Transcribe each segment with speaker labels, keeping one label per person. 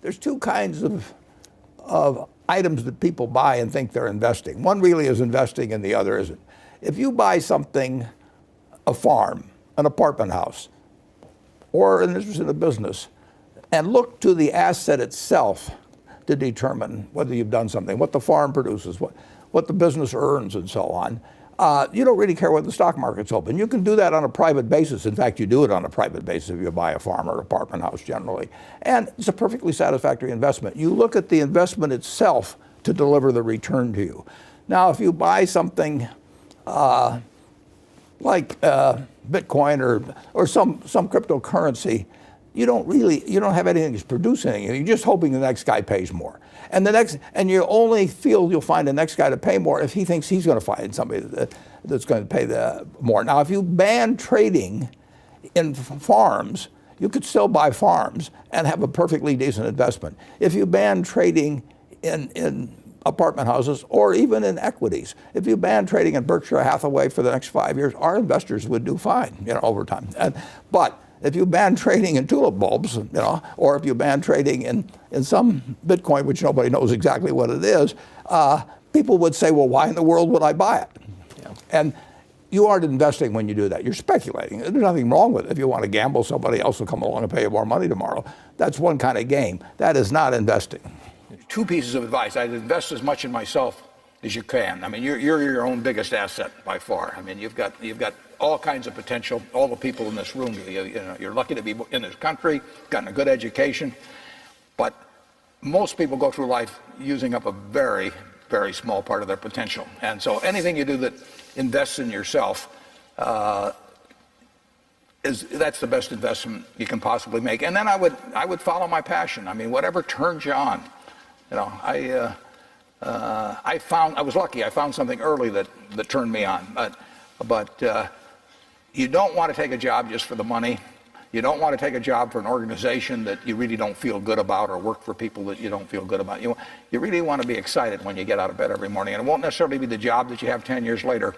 Speaker 1: there's two kinds of items that people buy and think they're investing. One really is investing and the other isn't. If you buy something, a farm, an apartment house, or an interest in a business, and look to the asset itself to determine whether you've done something, what the farm produces, what the business earns, and so on, you don't really care whether the stock market's open. You can do that on a private basis. In fact, you do it on a private basis if you buy a farm or apartment house generally. And it's a perfectly satisfactory investment. You look at the investment itself to deliver the return to you. Now, if you buy something like Bitcoin or some cryptocurrency, you don't have anything that's producing anything. You're just hoping the next guy pays more. And you only feel you'll find the next guy to pay more if he thinks he's going to find somebody that's going to pay more. Now, if you ban trading in farms, you could still buy farms and have a perfectly decent investment. If you ban trading in apartment houses or even in equities, if you ban trading in Berkshire Hathaway for the next 5 years, our investors would do fine, over time. But if you ban trading in tulip bulbs, or if you ban trading in some Bitcoin, which nobody knows exactly what it is, people would say, well, why in the world would I buy it? Yeah. And you aren't investing when you do that. You're speculating. There's nothing wrong with it. If you want to gamble, somebody else will come along and pay you more money tomorrow. That's one kind of game. That is not investing. Two pieces of advice. I'd invest as much in myself as you can. I mean, you're your own biggest asset by far. I mean, you've got all kinds of potential. All the people in this room, you're lucky to be in this country, gotten a good education, but most people go through life using up a very, very small part of their potential. And so anything you do that invests in yourself, that's the best investment you can possibly make. And then I would follow my passion. I mean, whatever turns you on. I was lucky. I found something early that turned me on. But you don't want to take a job just for the money. You don't want to take a job for an organization that you really don't feel good about, or work for people that you don't feel good about. You really want to be excited when you get out of bed every morning. And it won't necessarily be the job that you have 10 years later,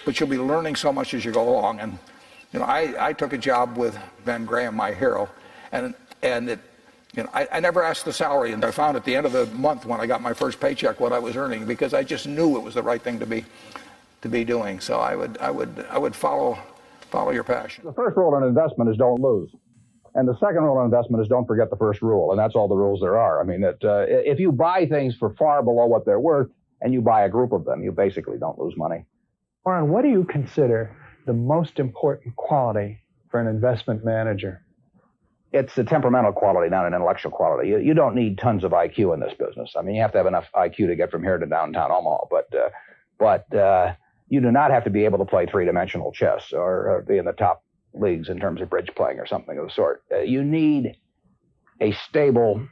Speaker 1: but you'll be learning so much as you go along. And I took a job with Ben Graham, my hero, and it. I never asked the salary, and I found at the end of the month when I got my first paycheck what I was earning, because I just knew it was the right thing to be doing. So I would follow your passion.
Speaker 2: The first rule in investment is don't lose, and the second rule in investment is don't forget the first rule, and that's all the rules there are. I mean, if you buy things for far below what they're worth, and you buy a group of them, you basically don't lose money.
Speaker 3: Warren, what do you consider the most important quality for an investment manager?
Speaker 2: It's the temperamental quality, not an intellectual quality. You don't need tons of IQ in this business. I mean, you have to have enough IQ to get from here to downtown Omaha, but you do not have to be able to play three-dimensional chess or be in the top leagues in terms of bridge playing or something of the sort. You need a stable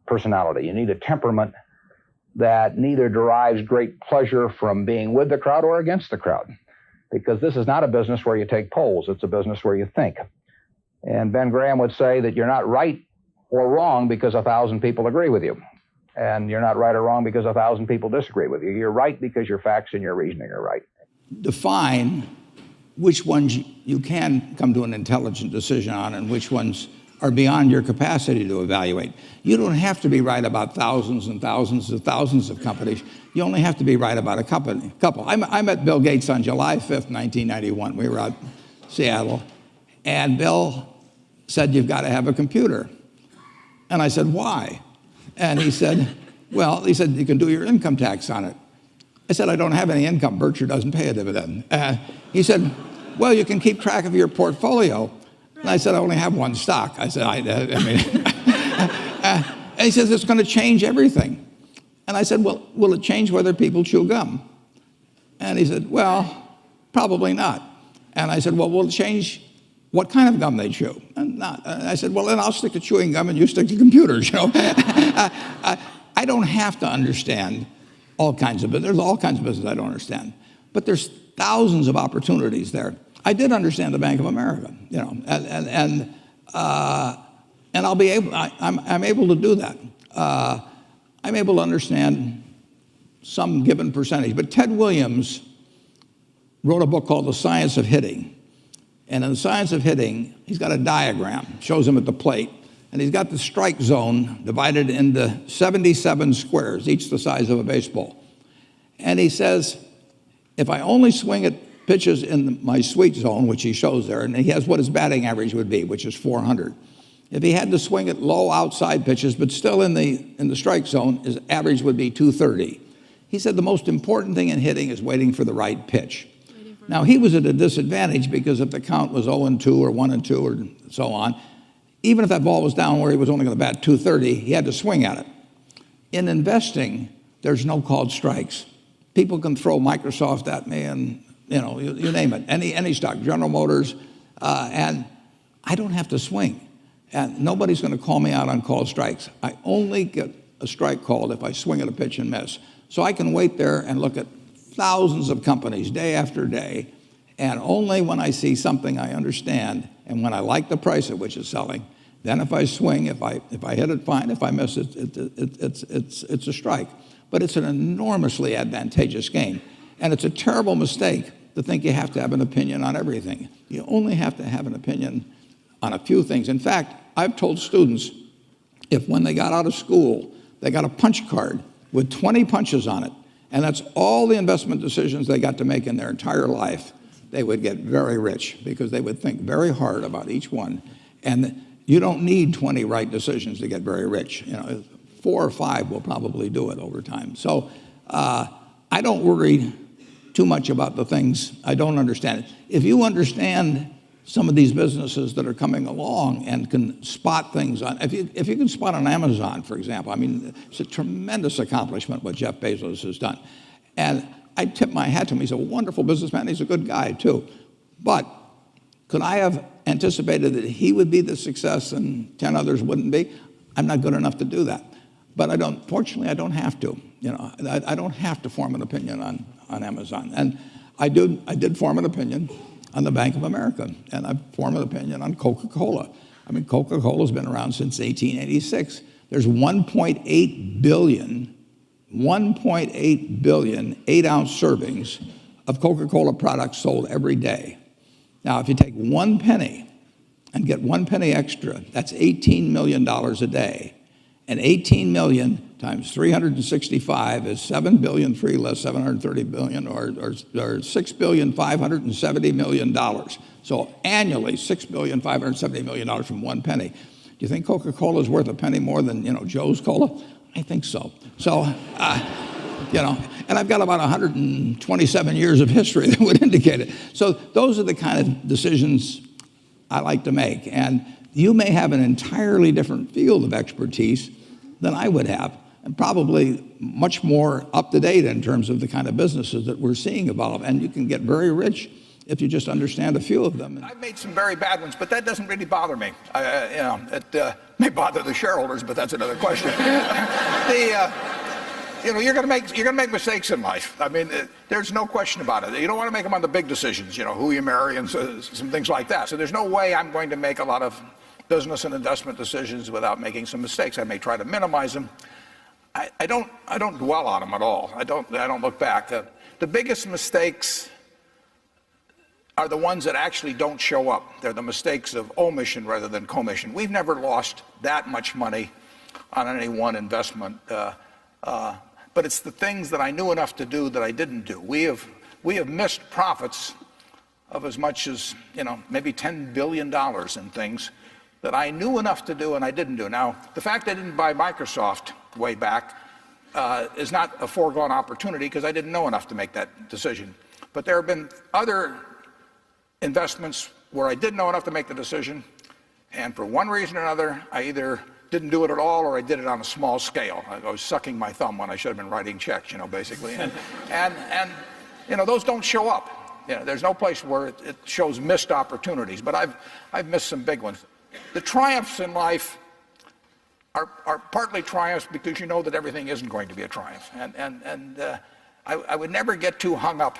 Speaker 2: personality. You need a temperament that neither derives great pleasure from being with the crowd or against the crowd, because this is not a business where you take polls. It's a business where you think. And Ben Graham would say that you're not right or wrong because 1,000 people agree with you. And you're not right or wrong because 1,000 people disagree with you. You're right because your facts and your reasoning are right.
Speaker 1: Define which ones you can come to an intelligent decision on and which ones are beyond your capacity to evaluate. You don't have to be right about thousands and thousands and thousands of companies. You only have to be right about a couple. I met Bill Gates on July 5th, 1991. We were out in Seattle. And Bill said, you've got to have a computer. And I said, why? And he said, you can do your income tax on it. I said, I don't have any income. Berkshire doesn't pay a dividend. He said, well, you can keep track of your portfolio. And I said, I only have one stock. I said, and he says, it's going to change everything. And I said, well, will it change whether people chew gum? And he said, well, probably not. And I said, well, will it change what kind of gum they chew? And I said, well, then I'll stick to chewing gum and you stick to computers, I don't have to understand all kinds of business. There's all kinds of business I don't understand. But there's thousands of opportunities there. I did understand the Bank of America, and I'll be able, I'm able to do that. I'm able to understand some given percentage. But Ted Williams wrote a book called The Science of Hitting. And in The Science of Hitting, he's got a diagram, shows him at the plate, and he's got the strike zone divided into 77 squares, each the size of a baseball. And he says, if I only swing at pitches in my sweet zone, which he shows there, and he has what his batting average would be, which is 400. If he had to swing at low outside pitches, but still in the strike zone, his average would be 230. He said the most important thing in hitting is waiting for the right pitch. Now, he was at a disadvantage because if the count was 0-2 or 1-2 or so on, even if that ball was down where he was only going to bat 230, he had to swing at it. In investing, there's no called strikes. People can throw Microsoft at me and, you name it, any stock, General Motors, and I don't have to swing. And nobody's going to call me out on called strikes. I only get a strike called if I swing at a pitch and miss. So I can wait there and look at thousands of companies day after day, and only when I see something I understand and when I like the price at which it's selling, then if I swing, if I hit it, fine. If I miss it, it's a strike. But it's an enormously advantageous game, and it's a terrible mistake to think you have to have an opinion on everything. You only have to have an opinion on a few things. In fact, I've told students, if when they got out of school, they got a punch card with 20 punches on it, and that's all the investment decisions they got to make in their entire life, they would get very rich because they would think very hard about each one. And you don't need 20 right decisions to get very rich. 4 or 5 will probably do it over time. So I don't worry too much about the things I don't understand. If you understand some of these businesses that are coming along and can spot things on, if you can spot on Amazon, for example, I mean, it's a tremendous accomplishment what Jeff Bezos has done. And I tip my hat to him. He's a wonderful businessman. He's a good guy, too. But could I have anticipated that he would be the success and 10 others wouldn't be? I'm not good enough to do that. But fortunately, I don't have to. I don't have to form an opinion on Amazon. And I did form an opinion on the Bank of America, and I formed an opinion on Coca-Cola. I mean, Coca-Cola's been around since 1886. There's 1.8 billion 8-ounce servings of Coca-Cola products sold every day. Now, if you take 1 penny and get 1 penny extra, that's $18 million a day. And 18 million times 365 is 7 billion, 3 less 730 billion, or $6,570,000,000. So annually, $6,570,000,000 from 1 penny. Do you think Coca-Cola is worth a penny more than Joe's Cola? I think so. So, and I've got about 127 years of history that would indicate it. So those are the kind of decisions I like to make. And you may have an entirely different field of expertise than I would have, and probably much more up to date in terms of the kind of businesses that we're seeing evolve. And you can get very rich if you just understand a few of them.
Speaker 4: I've made some very bad ones, but that doesn't really bother me. It may bother the shareholders, but that's another question. You're going to make mistakes in life. I mean, there's no question about it. You don't want to make them on the big decisions, who you marry and some things like that. So there's no way I'm going to make a lot of business and investment decisions without making some mistakes. I may try to minimize them. I don't dwell on them at all. I don't look back. The biggest mistakes are the ones that actually don't show up. They're the mistakes of omission rather than commission. We've never lost that much money on any one investment. But it's the things that I knew enough to do that I didn't do. We have missed profits of as much as maybe $10 billion in things that I knew enough to do and I didn't do. Now, the fact I didn't buy Microsoft way back is not a foregone opportunity because I didn't know enough to make that decision. But there have been other investments where I did know enough to make the decision, and for one reason or another, I either didn't do it at all or I did it on a small scale. I was sucking my thumb when I should have been writing checks, basically. And those don't show up. There's no place where it shows missed opportunities, but I've missed some big ones. The triumphs in life are partly triumphs because you know that everything isn't going to be a triumph. And I would never get too hung up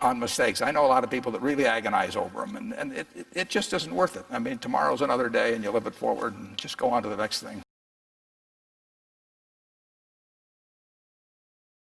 Speaker 4: on mistakes. I know a lot of people that really agonize over them, and it just isn't worth it. I mean, tomorrow's another day, and you live it forward and just go on to the next thing.